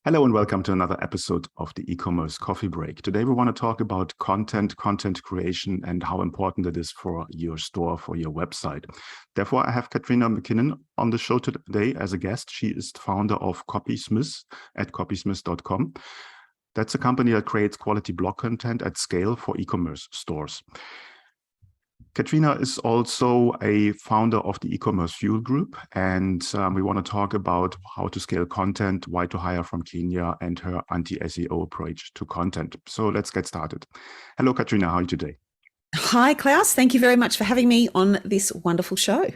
Hello and welcome to another episode of the e-commerce coffee break. Today we want to talk about content creation and how important it is for your store, for your website. Therefore, I have Katrina McKinnon on the show today as a guest. She is the founder of Copysmith at copysmith.com. That's a company that creates quality blog content at scale for e-commerce stores. Katrina is also a founder of the e-commerce Fuel Group, and we want to talk about how to scale content, why to hire from Kenya, and her anti-SEO approach to content. So let's get started. Hello, Katrina. How are you today? Hi, Klaus. Thank you very much for having me on this wonderful show.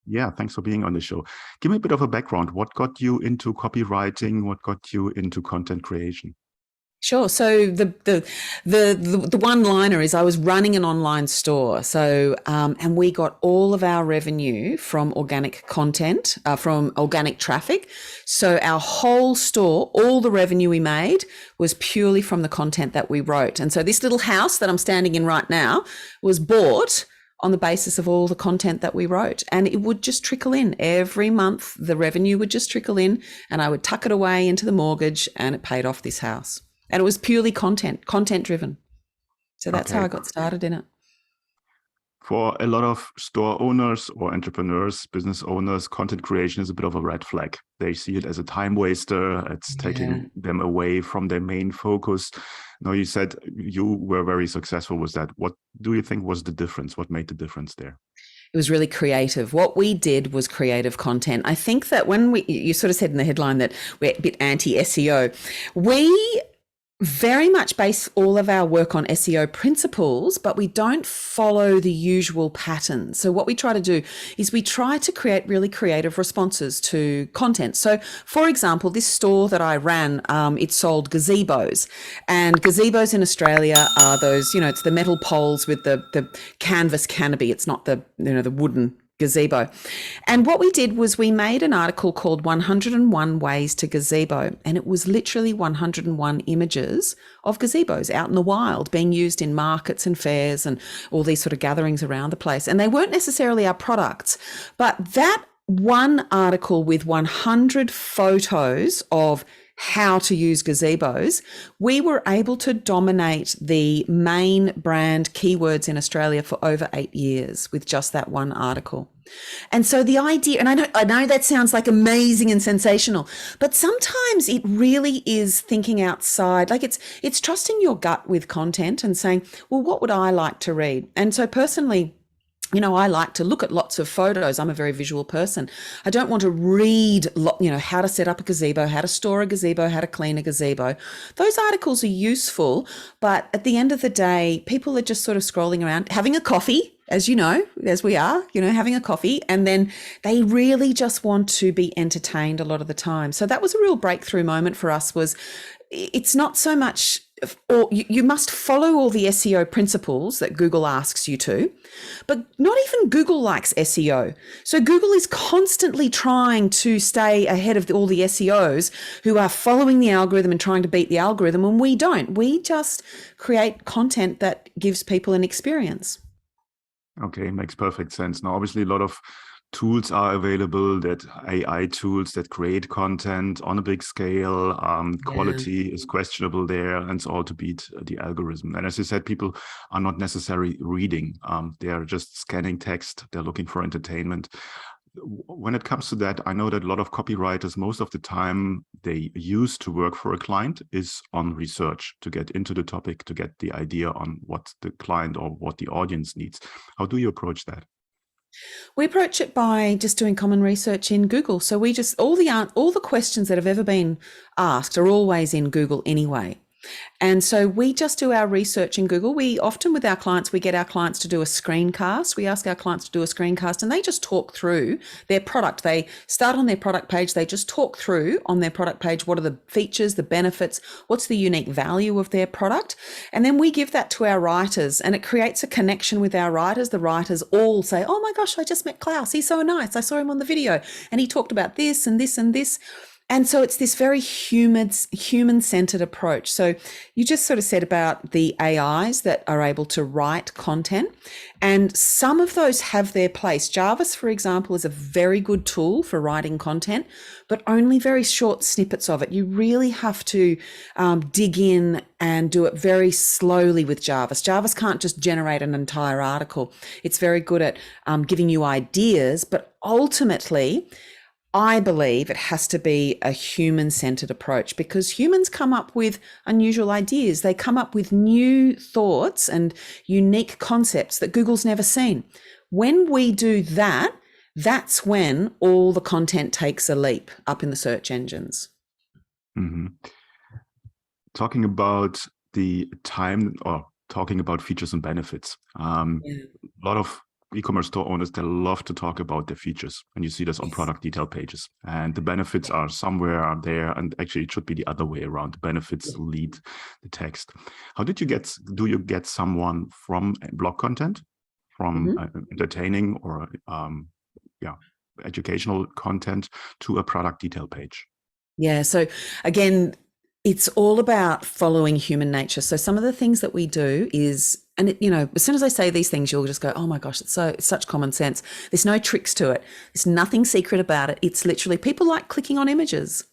Yeah, thanks for being on the show. Give me a bit of a background. What got you into copywriting? What got you into content creation? Sure. So the one-liner is I was running an online store. So and we got all of our revenue from organic content, from organic traffic. So our whole store, all the revenue we made was purely from the content that we wrote. And so this little house that I'm standing in right now was bought on the basis of all the content that we wrote. And it would just trickle in every month. The revenue would just trickle in and I would tuck it away into the mortgage and it paid off this house. And it was purely content driven. So that's how I got started in it. For a lot of store owners or entrepreneurs, business owners, content creation is a bit of a red flag. They see it as a time waster. It's taking them away from their main focus. Now, you said you were very successful with that. What do you think was the difference? What made the difference there? It was really creative. What we did was creative content. I think that you sort of said in the headline that we're a bit anti-SEO. We very much base all of our work on SEO principles, but we don't follow the usual pattern. So what we try to do is we try to create really creative responses to content. So for example, this store that I ran, it sold gazebos, and gazebos in Australia are those, it's the metal poles with the canvas canopy. It's not the wooden gazebo. And what we did was we made an article called 101 Ways to Gazebo. And it was literally 101 images of gazebos out in the wild being used in markets and fairs and all these sort of gatherings around the place. And they weren't necessarily our products, but that one article with 100 photos of how to use gazebos, we were able to dominate the main brand keywords in Australia for over 8 years with just that one article. And so the idea, and I know that sounds like amazing and sensational, but sometimes it really is thinking outside. Like it's trusting your gut with content and saying, well, what would I like to read? And so personally, I like to look at lots of photos. I'm a very visual person. I don't want to read, how to set up a gazebo, how to store a gazebo, how to clean a gazebo. Those articles are useful, but at the end of the day, people are just sort of scrolling around, having a coffee, as we are, having a coffee, and then they really just want to be entertained a lot of the time. So that was a real breakthrough moment for us. It's not so much, or you must follow all the SEO principles that Google asks you to, but not even Google likes SEO. So Google is constantly trying to stay ahead of all the SEOs who are following the algorithm and trying to beat the algorithm, and we don't. We just create content that gives people an experience. Okay, makes perfect sense. Now, obviously, a lot of tools are available, that AI tools that create content on a big scale. Quality is questionable there, and it's all to beat the algorithm. And as you said, people are not necessarily reading. They are just scanning text. They're looking for entertainment. When it comes to that, I know that a lot of copywriters, most of the time they use to work for a client is on research to get into the topic, to get the idea on what the client or what the audience needs. How do you approach that? We approach it by just doing common research in Google. So we just, all the questions that have ever been asked are always in Google anyway. And so we just do our research in Google. We often, with our clients, we get our clients to do a screencast. We ask our clients to do a screencast and they just talk through their product. They start on their product page. They just talk through on their product page. What are the features, the benefits? What's the unique value of their product? And then we give that to our writers and it creates a connection with our writers. The writers all say, oh my gosh, I just met Klaus. He's so nice. I saw him on the video and he talked about this and this and this. And so it's this very human-centered approach. So you just sort of said about the AIs that are able to write content, and some of those have their place. Jarvis, for example, is a very good tool for writing content, but only very short snippets of it. You really have to dig in and do it very slowly with Jarvis. Jarvis can't just generate an entire article. It's very good at giving you ideas, but ultimately, I believe it has to be a human-centered approach, because humans come up with unusual ideas. They come up with new thoughts and unique concepts that Google's never seen. When we do that, that's when all the content takes a leap up in the search engines. Mm-hmm. Talking about the time, or talking about features and benefits. A lot of e-commerce store owners, they love to talk about their features, and you see this on product detail pages, and the benefits are somewhere there, and actually it should be the other way around. The benefits lead the text. How do you get someone from blog content, from entertaining or educational content to a product detail page? Yeah. So again, it's all about following human nature. So some of the things that we do is, and it, as soon as I say these things, you'll just go, oh my gosh, it's such common sense. There's no tricks to it. There's nothing secret about it. It's literally, people like clicking on images.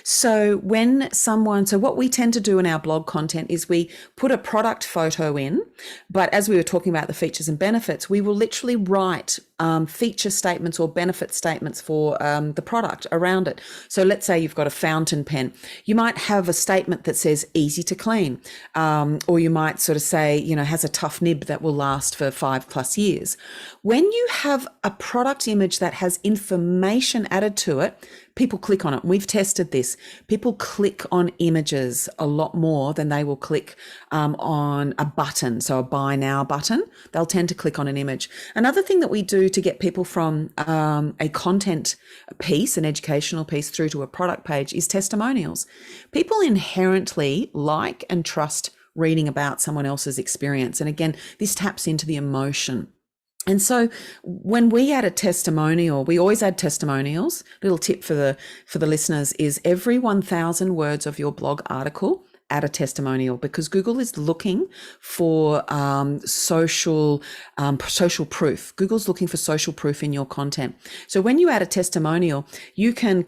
So what we tend to do in our blog content is we put a product photo in, but as we were talking about the features and benefits, we will literally write feature statements or benefit statements for the product around it. So let's say you've got a fountain pen. You might have a statement that says easy to clean, or you might sort of say, has a tough nib that will last for 5+ years. When you have a product image that has information added to it, people click on it. We've tested this. People click on images a lot more than they will click on a button. So a buy now button, they'll tend to click on an image. Another thing that we do to get people from a content piece, an educational piece, through to a product page is testimonials. People inherently like and trust reading about someone else's experience. And again, this taps into the emotion. And so when we add a testimonial, we always add testimonials. Little tip for the listeners is every 1,000 words of your blog article, add a testimonial, because Google is looking for social proof. Google's looking for social proof in your content. So when you add a testimonial, you can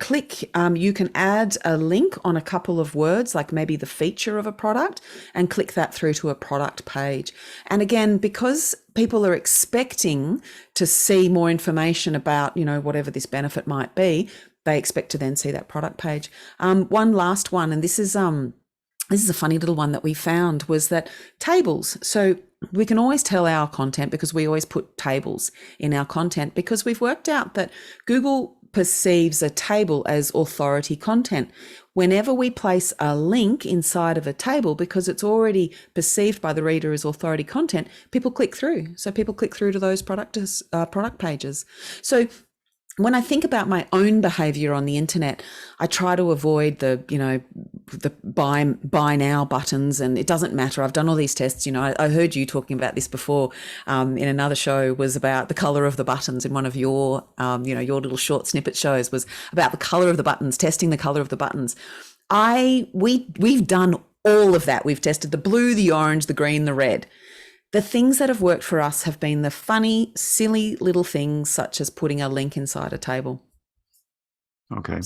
you can add a link on a couple of words, like maybe the feature of a product, and click that through to a product page. And again, because people are expecting to see more information about, whatever this benefit might be, they expect to then see that product page. One last one, and this is a funny little one that we found, was that tables. So we can always tell our content, because we always put tables in our content, because we've worked out that Google perceives a table as authority content. Whenever we place a link inside of a table, because it's already perceived by the reader as authority content, people click through. So people click through to those product pages. So when I think about my own behavior on the internet, I try to avoid the buy now buttons, and it doesn't matter. I've done all these tests. I heard you talking about this before in another show, was about the color of the buttons. In one of your, your little short snippet shows was about the color of the buttons, testing the color of the buttons. We've done all of that. We've tested the blue, the orange, the green, the red. The things that have worked for us have been the funny, silly little things, such as putting a link inside a table. Okay.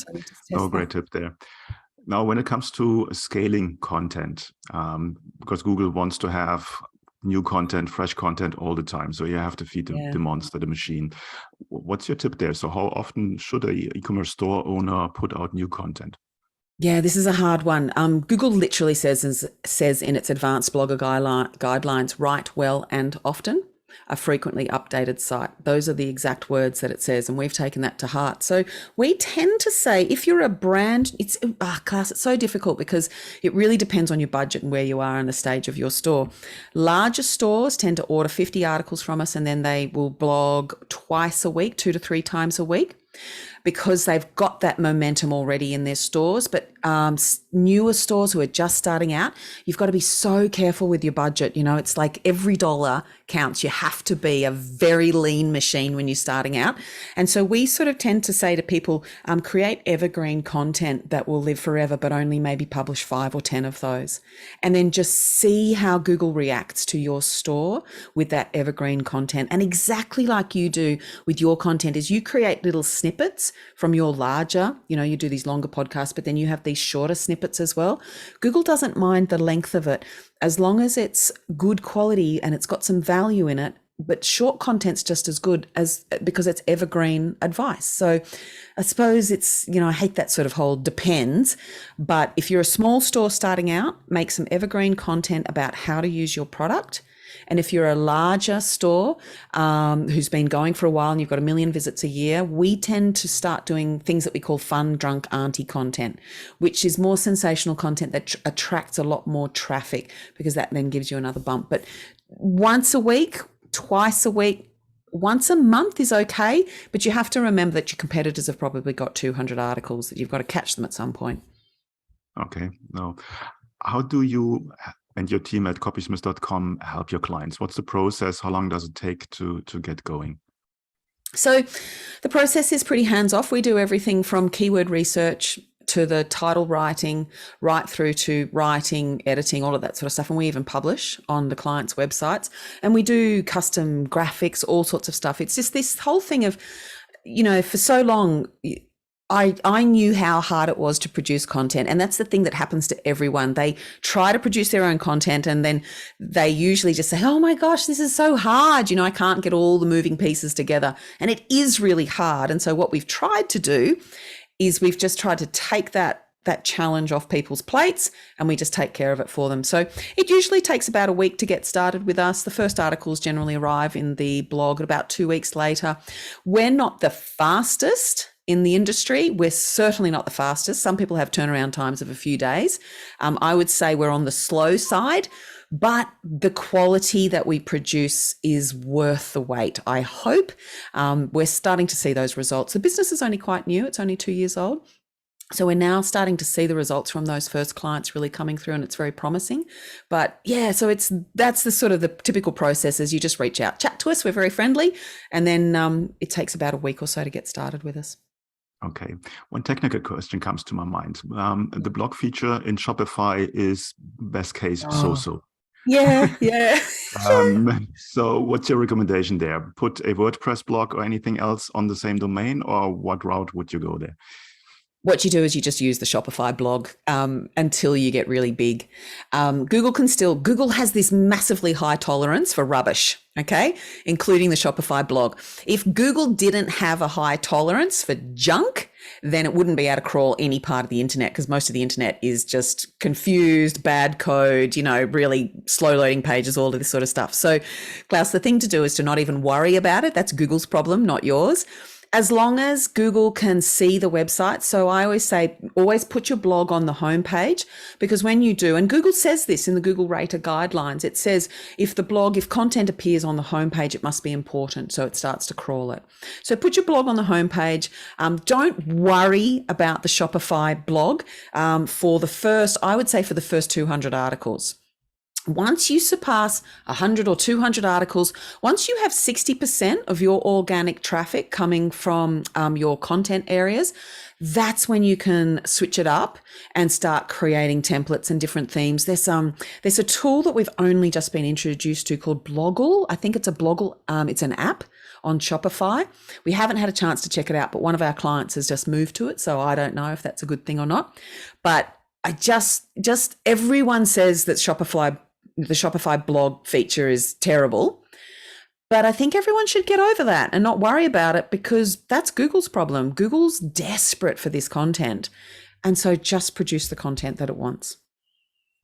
Great tip there. Now, when it comes to scaling content, because Google wants to have new content, fresh content all the time. So you have to feed the monster, the machine. What's your tip there? So how often should an e-commerce store owner put out new content? Yeah, this is a hard one. Google literally says in its advanced blogger guidelines, write well and often, a frequently updated site. Those are the exact words that it says, and we've taken that to heart. So we tend to say, if you're a brand, it's so difficult, because it really depends on your budget and where you are in the stage of your store. Larger stores tend to order 50 articles from us, and then they will blog twice a week, 2 to 3 times a week. because they've got that momentum already in their stores. But newer stores who are just starting out, you've got to be so careful with your budget. You know, it's like every dollar counts. You have to be a very lean machine when you're starting out. And so we sort of tend to say to people, create evergreen content that will live forever, but only maybe publish 5 or 10 of those. And then just see how Google reacts to your store with that evergreen content. And exactly like you do with your content is you create little snippets from your larger, you know, you do these longer podcasts, but then you have these shorter snippets as well. Google doesn't mind the length of it as long as it's good quality and it's got some value in it. But short content's just as good as because it's evergreen advice. So I suppose it's, you know, I hate that sort of whole depends, but if you're a small store starting out, make some evergreen content about how to use your product. And if you're a larger store who's been going for a while and you've got 1 million visits a year, we tend to start doing things that we call fun, drunk auntie content, which is more sensational content that attracts a lot more traffic because that then gives you another bump. But once a week, twice a week, once a month is okay. But you have to remember that your competitors have probably got 200 articles that you've got to catch them at some point. Okay. No. How do you and your team at copysmith.com help your clients? What's the process? How long does it take to get going? So the process is pretty hands-off. We do everything from keyword research to the title writing, right through to writing, editing, all of that sort of stuff. And we even publish on the clients' websites. And we do custom graphics, all sorts of stuff. It's just this whole thing of, you know, for so long, I knew how hard it was to produce content. And that's the thing that happens to everyone. They try to produce their own content and then they usually just say, oh my gosh, this is so hard. You know, I can't get all the moving pieces together. And it is really hard. And so what we've tried to do is we've just tried to take that challenge off people's plates and we just take care of it for them. So it usually takes about a week to get started with us. The first articles generally arrive in the blog about 2 weeks later. We're not the fastest in the industry. We're certainly not the fastest. Some people have turnaround times of a few days. I would say we're on the slow side, but the quality that we produce is worth the wait, I hope. We're starting to see those results. The business is only quite new. It's only 2 years old. So we're now starting to see the results from those first clients really coming through and it's very promising. But yeah, so that's the sort of the typical process is you just reach out, chat to us. We're very friendly. And then it takes about a week or so to get started with us. Okay. One technical question comes to my mind. The blog feature in Shopify is best case so-so. Yeah. So what's your recommendation there? Put a WordPress blog or anything else on the same domain, or what route would you go there? What you do is you just use the Shopify blog until you get really big. Google has this massively high tolerance for rubbish, okay, including the Shopify blog. If Google didn't have a high tolerance for junk, then it wouldn't be able to crawl any part of the internet because most of the internet is just confused, bad code, you know, really slow loading pages, all of this sort of stuff. So, Klaus, the thing to do is to not even worry about it. That's Google's problem, not yours. As long as Google can see the website. So I always say, always put your blog on the homepage because when you do, and Google says this in the Google Rater guidelines, it says if content appears on the homepage, it must be important. So it starts to crawl it. So put your blog on the homepage. Don't worry about the Shopify blog for the first 200 articles. Once you surpass 100 or 200 articles, once you have 60% of your organic traffic coming from your content areas, that's when you can switch it up and start creating templates and different themes. There's a tool that we've only just been introduced to called Bloggle. I think it's a Bloggle. It's an app on Shopify. We haven't had a chance to check it out, but one of our clients has just moved to it. So I don't know if that's a good thing or not, but I just everyone says that the Shopify blog feature is terrible, but I think everyone should get over that and not worry about it because that's Google's problem. Google's desperate for this content. And so just produce the content that it wants.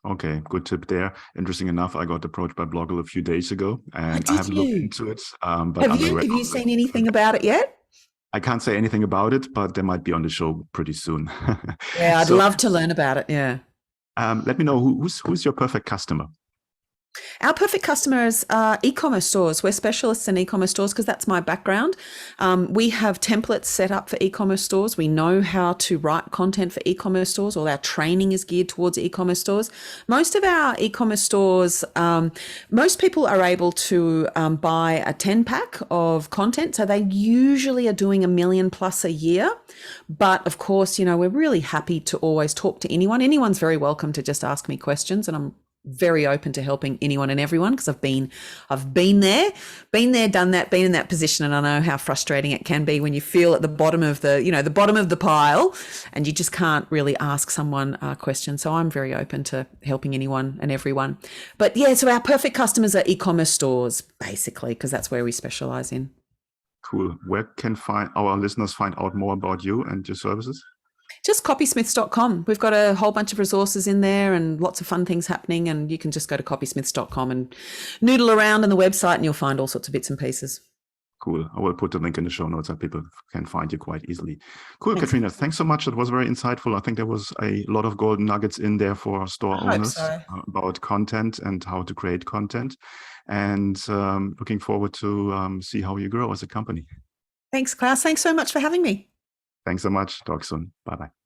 Okay, good tip there. Interesting enough, I got approached by Bloggle a few days ago and I haven't looked into it. But have you seen anything about it yet? I can't say anything about it, but they might be on the show pretty soon. Yeah, I'd love to learn about it. Yeah. Let me know who's your perfect customer. Our perfect customers are e-commerce stores. We're specialists in e-commerce stores because that's my background. We have templates set up for e-commerce stores. We know how to write content for e-commerce stores. All our training is geared towards e-commerce stores. Most of our e-commerce stores, most people are able to buy a 10-pack of content. So they usually are doing $1 million plus a year. But of course, we're really happy to always talk to anyone. Anyone's very welcome to just ask me questions, and I'm very open to helping anyone and everyone because I've been there, done that, been in that position, and I know how frustrating it can be when you feel at the bottom of the bottom of the pile, and you just can't really ask someone a question. So I'm very open to helping anyone and everyone. But yeah, so our perfect customers are e-commerce stores basically because that's where we specialize in. Cool. Where can our listeners find out more about you and your services? Just copysmiths.com. We've got a whole bunch of resources in there and lots of fun things happening. And you can just go to copysmiths.com and noodle around on the website and you'll find all sorts of bits and pieces. Cool. I will put the link in the show notes so people can find you quite easily. Cool, Thanks. Katrina. Thanks so much. That was very insightful. I think there was a lot of golden nuggets in there for store owners about content and how to create content. And looking forward to see how you grow as a company. Thanks, Klaus. Thanks so much for having me. Thanks so much. Talk soon. Bye-bye.